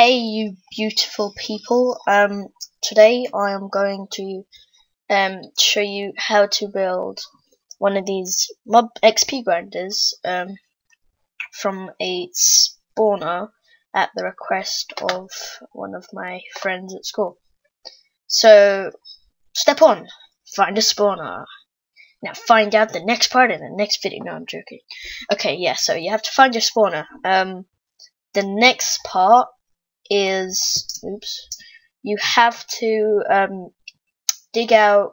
Hey you beautiful people, today I am going to show you how to build one of these mob XP grinders from a spawner at the request of one of my friends at school. So step 1, find a spawner. Now find out the next part in the next video. No, I'm joking. Okay, yeah, so you have to find your spawner. The next part is, you have to dig out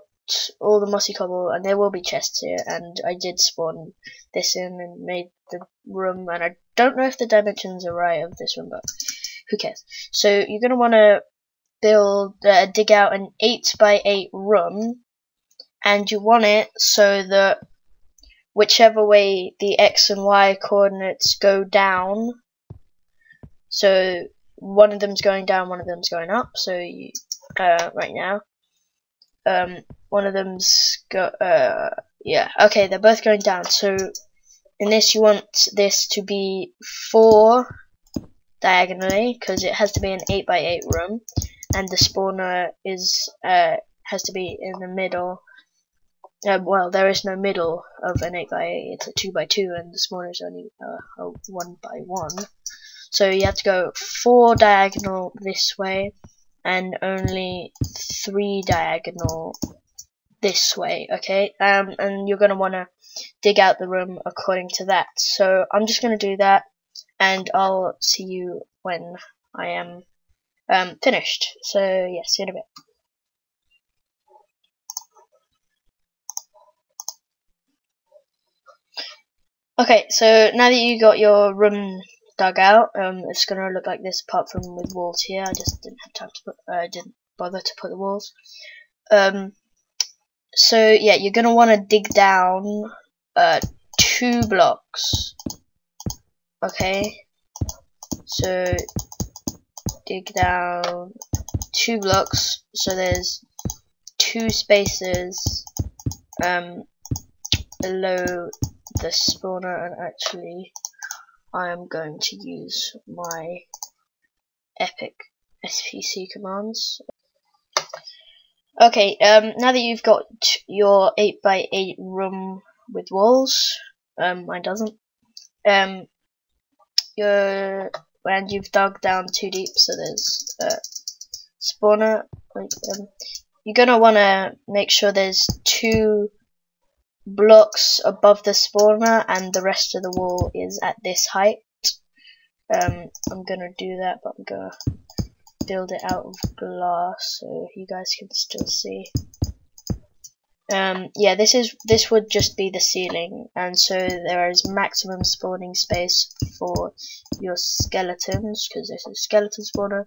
all the mossy cobble, and there will be chests here, and I did spawn this in and made the room, and I don't know if the dimensions are right of this room, but who cares. So you're going to want to dig out an 8x8 room, and you want it so that whichever way the X and Y coordinates go down, so one of them's going down, one of them's going up. So you, right now, one of them's yeah, okay, they're both going down. So in this, you want this to be 4 diagonally, because it has to be an 8x8 room, and the spawner is has to be in the middle. Well, there is no middle of an 8x8. It's a 2x2, and the spawner is only a 1x1. So you have to go 4 diagonal this way and only 3 diagonal this way, okay? And you're going to want to dig out the room according to that. So I'm just going to do that, and I'll see you when I am finished. So yeah, see you in a bit. Okay, so now that you got your room dug out, it's gonna look like this, apart from with walls here. I just didn't have time to put, didn't bother to put the walls. So yeah, you're gonna want to dig down 2 blocks. Okay, so dig down 2 blocks. So there's 2 spaces below the spawner, and actually I am going to use my epic SPC commands. Okay, now that you've got your 8x8 room with walls, mine doesn't, and you've dug down 2 deep, so there's spawner, you're gonna wanna make sure there's 2 blocks above the spawner and the rest of the wall is at this height. I'm gonna do that, but I'm gonna build it out of glass so you guys can still see. Yeah, this would just be the ceiling, and so there is maximum spawning space for your skeletons, because this is skeleton spawner,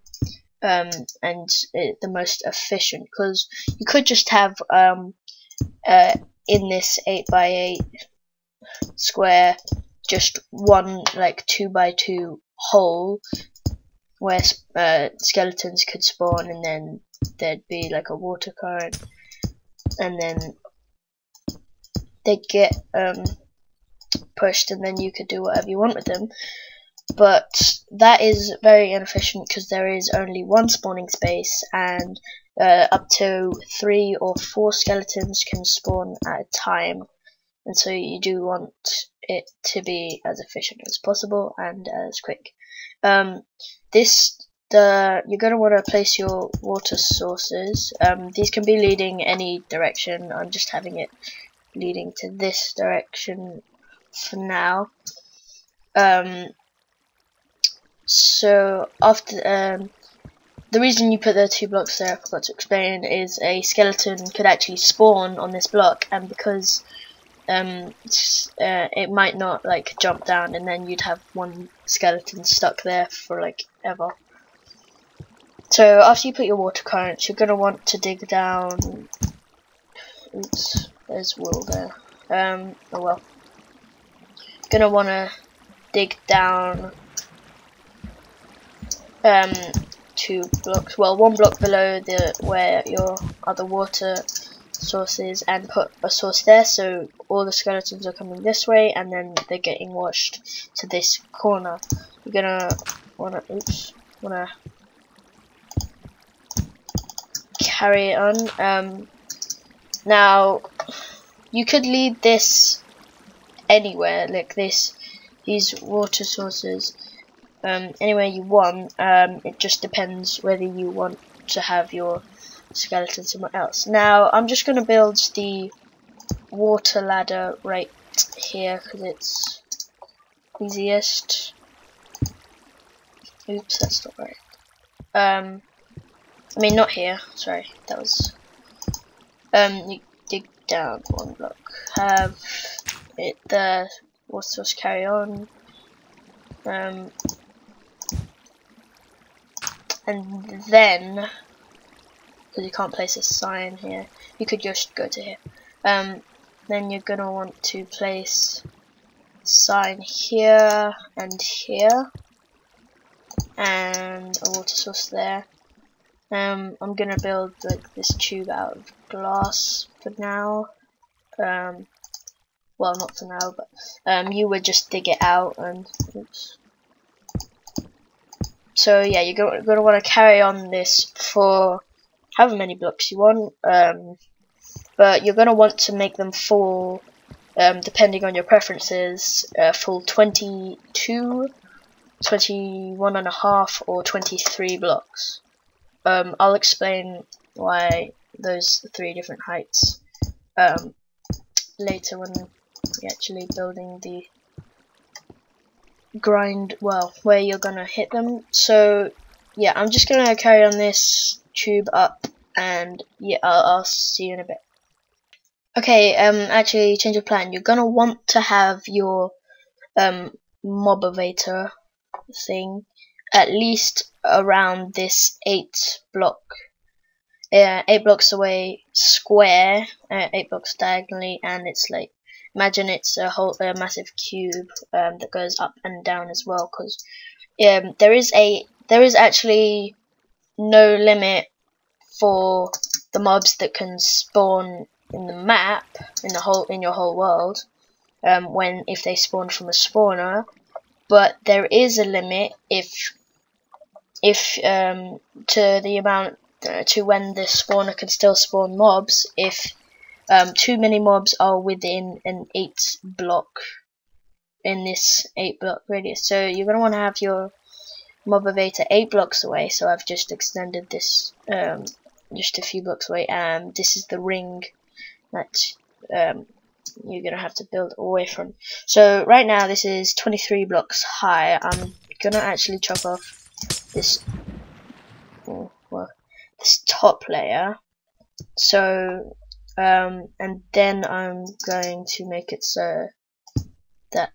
and the most efficient, because you could just have in this 8x8 square just one like 2x2 hole where skeletons could spawn, and then there'd be like a water current, and then they'd get pushed, and then you could do whatever you want with them. But that is very inefficient, because there is only 1 spawning space, and up to 3 or 4 skeletons can spawn at a time, and so you do want it to be as efficient as possible and as quick. You're going to want to place your water sources. These can be leading any direction. I'm just having it leading to this direction for now. So after the reason you put the 2 blocks there, I forgot to explain, is a skeleton could actually spawn on this block, and because it might not like jump down, and then you'd have 1 skeleton stuck there for like ever. So after you put your water currents, you're gonna want to dig down. Oops, there's wool there. Oh well. You're gonna want to dig down 2 blocks, well 1 block below where your other water source is, and put a source there, so all the skeletons are coming this way, and then they're getting washed to this corner. You're gonna wanna wanna carry it on. Now you could leave this anywhere, like these water sources, anywhere you want. It just depends whether you want to have your skeleton somewhere else. Now I'm just gonna build the water ladder right here because it's easiest. Oops, that's not right. I mean, not here. Sorry, that was. You dig down one block. Have it the water source carry on. And then, because you can't place a sign here, you could just go to here. Then you're gonna want to place a sign here and here, and a water source there. I'm gonna build like this tube out of glass for now. Well, not for now, but you would just dig it out and. Oops. So yeah, you're gonna want to carry on this for however many blocks you want, but you're gonna want to make them full, depending on your preferences, full 22, 21.5, or 23 blocks. I'll explain why those 3 different heights later when you're actually building the grind, well, where you're gonna hit them. So yeah, I'm just gonna carry on this tube up, and yeah, I'll see you in a bit. Okay, actually change of plan. You're gonna want to have your mobavator thing at least around this 8 blocks away square, 8 blocks diagonally, and it's like, imagine it's a massive cube that goes up and down as well, because there is actually no limit for the mobs that can spawn in the map in your whole world if they spawn from a spawner, but there is a limit if to the amount to when the spawner can still spawn mobs if too many mobs are within an 8 block in this 8 block radius. So you're going to want to have your mobavator 8 blocks away. So I've just extended this just a few blocks away, and this is the ring that you're going to have to build away from. So right now this is 23 blocks high. I'm going to actually chop off this this top layer, so and then I'm going to make it so that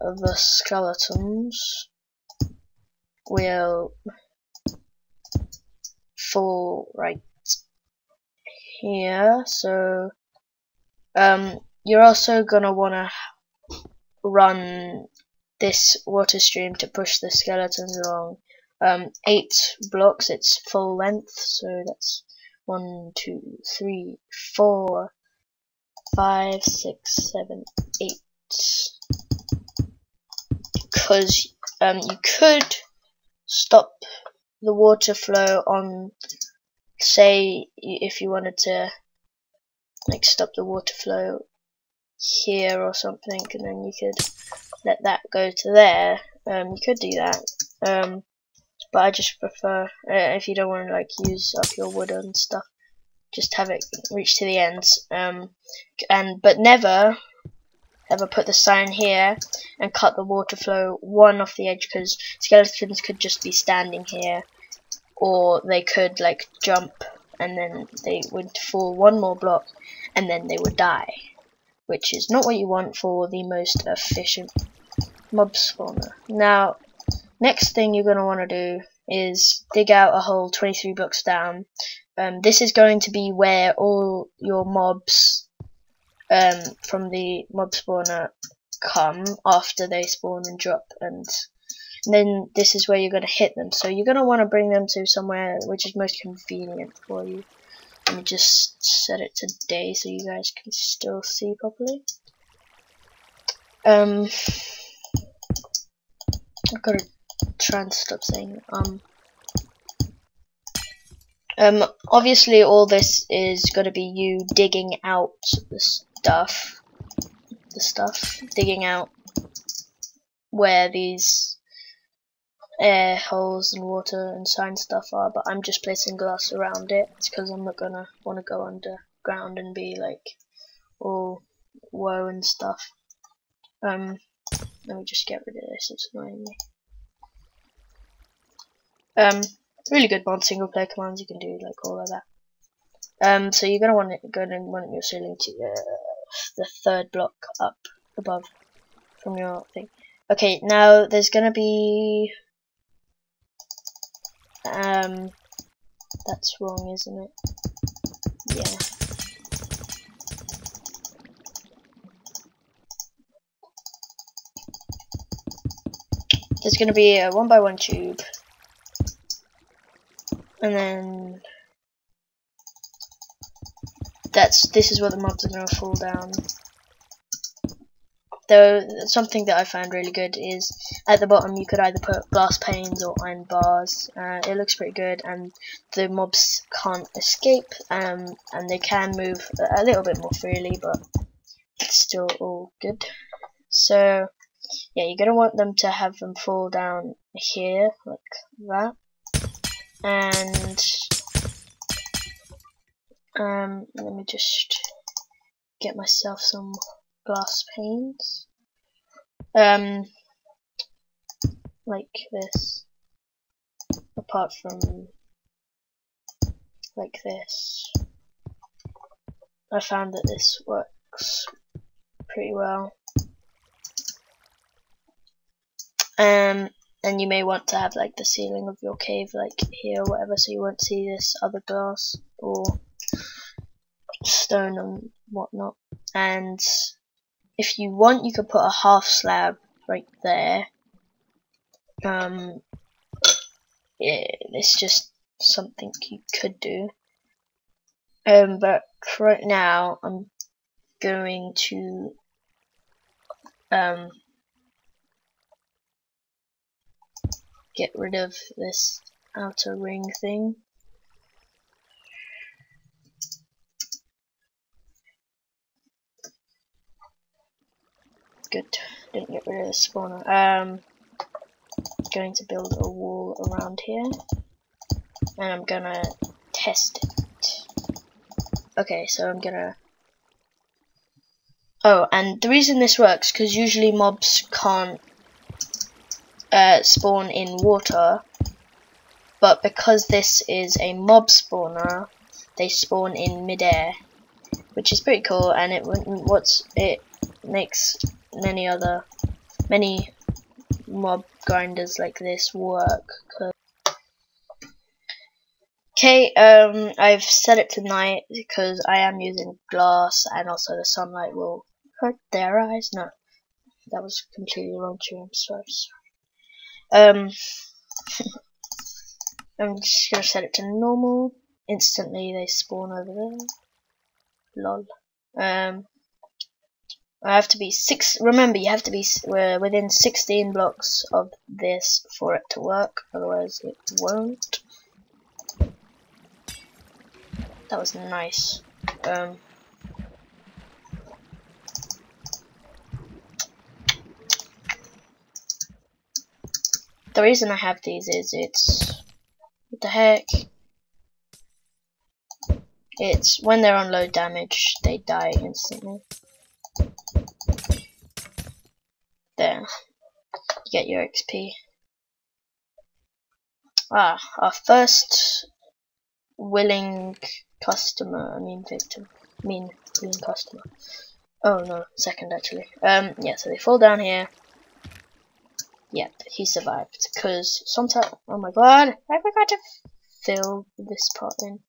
the skeletons will fall right here. So you're also gonna wanna run this water stream to push the skeletons along 8 blocks. It's full length, so that's 1, 2, 3, 4, 5, 6, 7, 8. Because you could stop the water flow on, say, if you wanted to like stop the water flow here or something, and then you could let that go to there. You could do that, but I just prefer, if you don't want to like use up your wood and stuff, just have it reach to the ends, but never ever put the sign here and cut the water flow one off the edge, because skeletons could just be standing here, or they could like jump and then they would fall 1 more block and then they would die, which is not what you want for the most efficient mob spawner. Now, next thing you're going to want to do is dig out a hole 23 blocks down. This is going to be where all your mobs from the mob spawner come after they spawn and drop, and then this is where you're going to hit them. So you're going to want to bring them to somewhere which is most convenient for you. Let me just set it to day so you guys can still see properly. I've got to trying to stop saying obviously all this is going to be you digging out the stuff, digging out where these air holes and water and sand stuff are, but I'm just placing glass around it because I'm not gonna want to go underground and be like all woe and stuff. Let me just get rid of this, it's annoying me. Really good mod single player commands, you can do like all of that. So you're gonna want your ceiling to the third block up above from your thing. Okay, now there's gonna be that's wrong, isn't it? Yeah. There's gonna be a 1x1 tube, and then this is where the mobs are gonna fall down. Though something that I found really good is at the bottom you could either put glass panes or iron bars. It looks pretty good, and the mobs can't escape, and they can move a little bit more freely, but it's still all good. So yeah, you're gonna want them to have them fall down here like that, and let me just get myself some glass panes, like this, apart from like this. I found that this works pretty well. And you may want to have like the ceiling of your cave like here or whatever, so you won't see this other glass or stone and whatnot. And if you want, you could put a half slab right there. It's just something you could do. But right now I'm going to get rid of this outer ring thing. Good, didn't get rid of the spawner. Going to build a wall around here, and I'm gonna test it. Okay, so I'm gonna. Oh, and the reason this works, because usually mobs can't spawn in water, but because this is a mob spawner, they spawn in midair, which is pretty cool, and it makes many mob grinders like this work. Okay, I've set it to night because I am using glass, and also the sunlight will hurt their eyes. No, that was completely wrong too. I'm sorry. I'm just gonna set it to normal. Instantly they spawn over there. Lol. I have to be remember, you have to be within 16 blocks of this for it to work, otherwise it won't. That was nice. The reason I have these is what the heck? It's when they're on low damage, they die instantly. There, you get your XP. Our first willing customer, willing customer. Oh no, second actually. Yeah, so they fall down here. Yep, he survived, because sometimes, oh my god, I forgot to fill this part in.